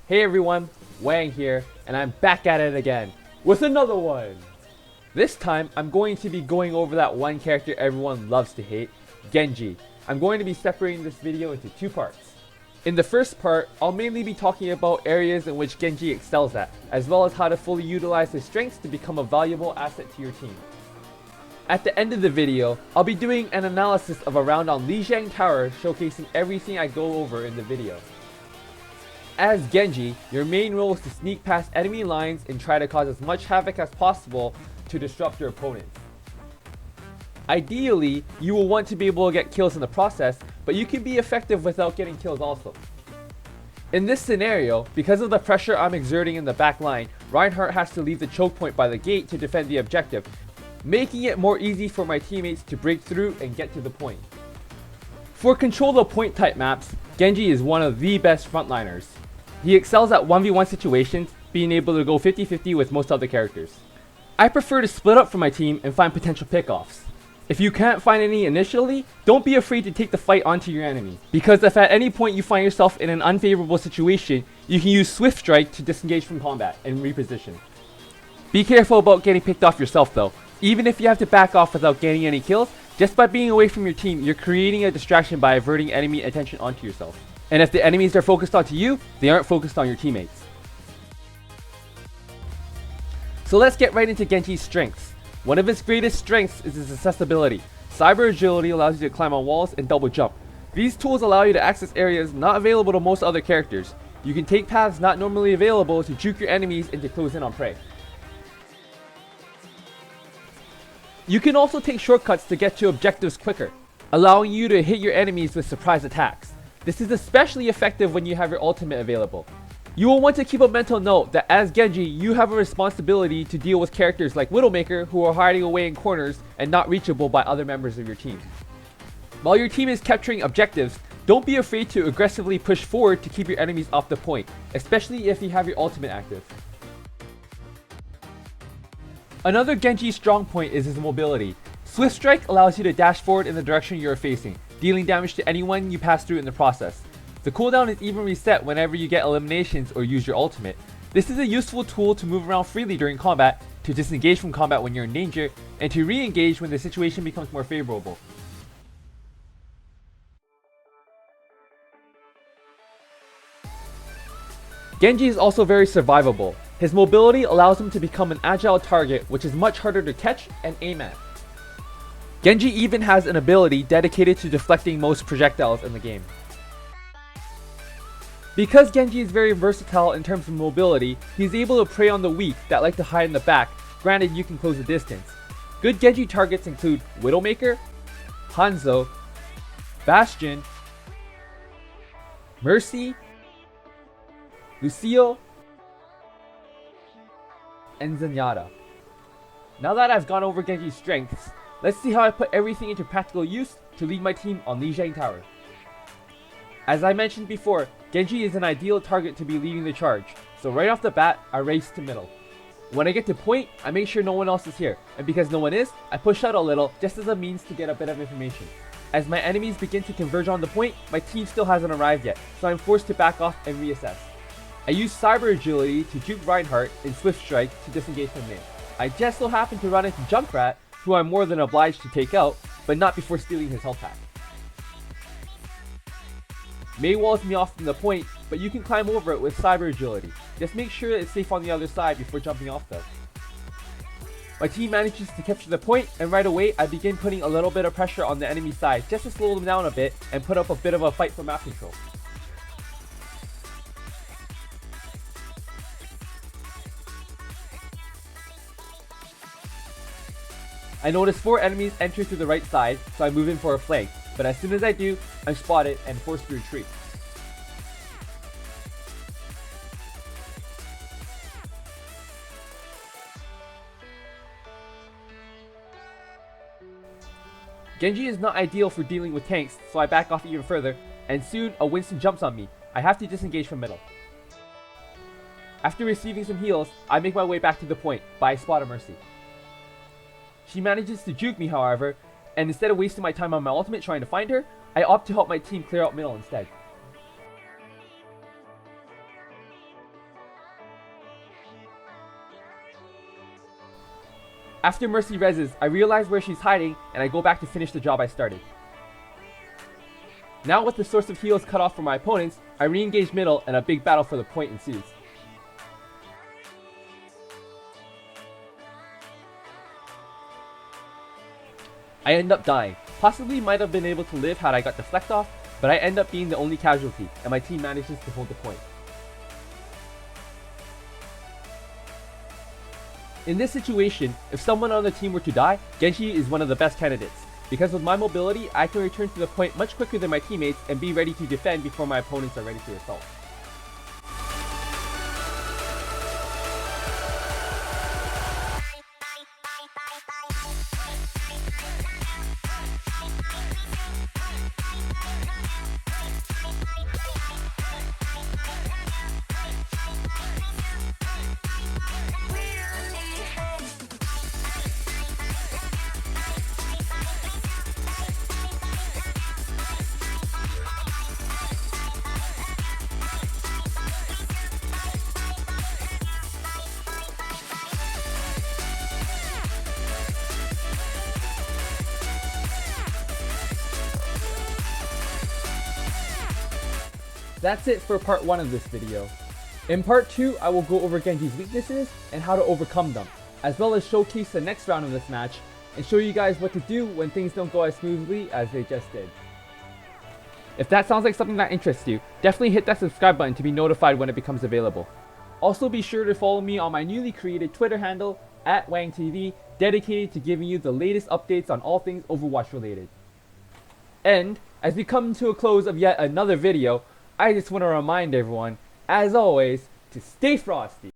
Hey everyone, Wang here, and I'm back at it again with another one! This time, I'm going to be going over that one character everyone loves to hate, Genji. I'm going to be separating this video into two parts. In the first part, I'll mainly be talking about areas in which Genji excels at, as well as how to fully utilize his strengths to become a valuable asset to your team. At the end of the video, I'll be doing an analysis of a round on LiJiang Tower, showcasing everything I go over in the video. As Genji, your main role is to sneak past enemy lines and try to cause as much havoc as possible to disrupt your opponents. Ideally, you will want to be able to get kills in the process, but you can be effective without getting kills also. In this scenario, because of the pressure I'm exerting in the back line, Reinhardt has to leave the choke point by the gate to defend the objective, making it more easy for my teammates to break through and get to the point. For control the point type maps, Genji is one of the best frontliners. He excels at 1v1 situations, being able to go 50-50 with most other characters. I prefer to split up from my team and find potential pickoffs. If you can't find any initially, don't be afraid to take the fight onto your enemy, because if at any point you find yourself in an unfavorable situation, you can use Swift Strike to disengage from combat and reposition. Be careful about getting picked off yourself though. Even if you have to back off without getting any kills, just by being away from your team, you're creating a distraction by averting enemy attention onto yourself. And if the enemies are focused onto you, they aren't focused on your teammates. So let's get right into Genji's strengths. One of his greatest strengths is his accessibility. Cyber agility allows you to climb on walls and double jump. These tools allow you to access areas not available to most other characters. You can take paths not normally available to juke your enemies and to close in on prey. You can also take shortcuts to get to objectives quicker, allowing you to hit your enemies with surprise attacks. This is especially effective when you have your ultimate available. You will want to keep a mental note that as Genji, you have a responsibility to deal with characters like Widowmaker who are hiding away in corners and not reachable by other members of your team. While your team is capturing objectives, don't be afraid to aggressively push forward to keep your enemies off the point, especially if you have your ultimate active. Another Genji strong point is his mobility. Swift Strike allows you to dash forward in the direction you are facing, dealing damage to anyone you pass through in the process. The cooldown is even reset whenever you get eliminations or use your ultimate. This is a useful tool to move around freely during combat, to disengage from combat when you're in danger, and to re-engage when the situation becomes more favorable. Genji is also very survivable. His mobility allows him to become an agile target, which is much harder to catch and aim at. Genji even has an ability dedicated to deflecting most projectiles in the game. Because Genji is very versatile in terms of mobility, he's able to prey on the weak that like to hide in the back, granted you can close the distance. Good Genji targets include Widowmaker, Hanzo, Bastion, Mercy, Lucio, and Zenyatta. Now that I've gone over Genji's strengths, let's see how I put everything into practical use to lead my team on LiJiang Tower. As I mentioned before, Genji is an ideal target to be leading the charge, so right off the bat, I race to middle. When I get to point, I make sure no one else is here, and because no one is, I push out a little just as a means to get a bit of information. As my enemies begin to converge on the point, my team still hasn't arrived yet, so I'm forced to back off and reassess. I use Cyber Agility to juke Reinhardt and Swift Strike to disengage from me. I just so happen to run into Junkrat, who I'm more than obliged to take out, but not before stealing his health pack. Mei walls me off from the point, but you can climb over it with Cyber Agility. Just make sure it's safe on the other side before jumping off though. My team manages to capture the point, and right away I begin putting a little bit of pressure on the enemy side just to slow them down a bit and put up a bit of a fight for map control. I notice 4 enemies enter through the right side, so I move in for a flank, but as soon as I do, I'm spotted and forced to retreat. Genji is not ideal for dealing with tanks, so I back off even further, and soon a Winston jumps on me. I have to disengage from middle. After receiving some heals, I make my way back to the point, but I spot a Mercy. She manages to juke me however, and instead of wasting my time on my ultimate trying to find her, I opt to help my team clear out middle instead. After Mercy reses, I realize where she's hiding and I go back to finish the job I started. Now with the source of heals cut off from my opponents, I re-engage middle and a big battle for the point ensues. I end up dying. Possibly might have been able to live had I got deflect off, but I end up being the only casualty, and my team manages to hold the point. In this situation, if someone on the team were to die, Genji is one of the best candidates, because with my mobility, I can return to the point much quicker than my teammates and be ready to defend before my opponents are ready to assault. That's it for part 1 of this video. In part 2, I will go over Genji's weaknesses and how to overcome them, as well as showcase the next round of this match and show you guys what to do when things don't go as smoothly as they just did. If that sounds like something that interests you, definitely hit that subscribe button to be notified when it becomes available. Also be sure to follow me on my newly created Twitter handle @WangTV, dedicated to giving you the latest updates on all things Overwatch related. And as we come to a close of yet another video, I just want to remind everyone, as always, to stay frosty.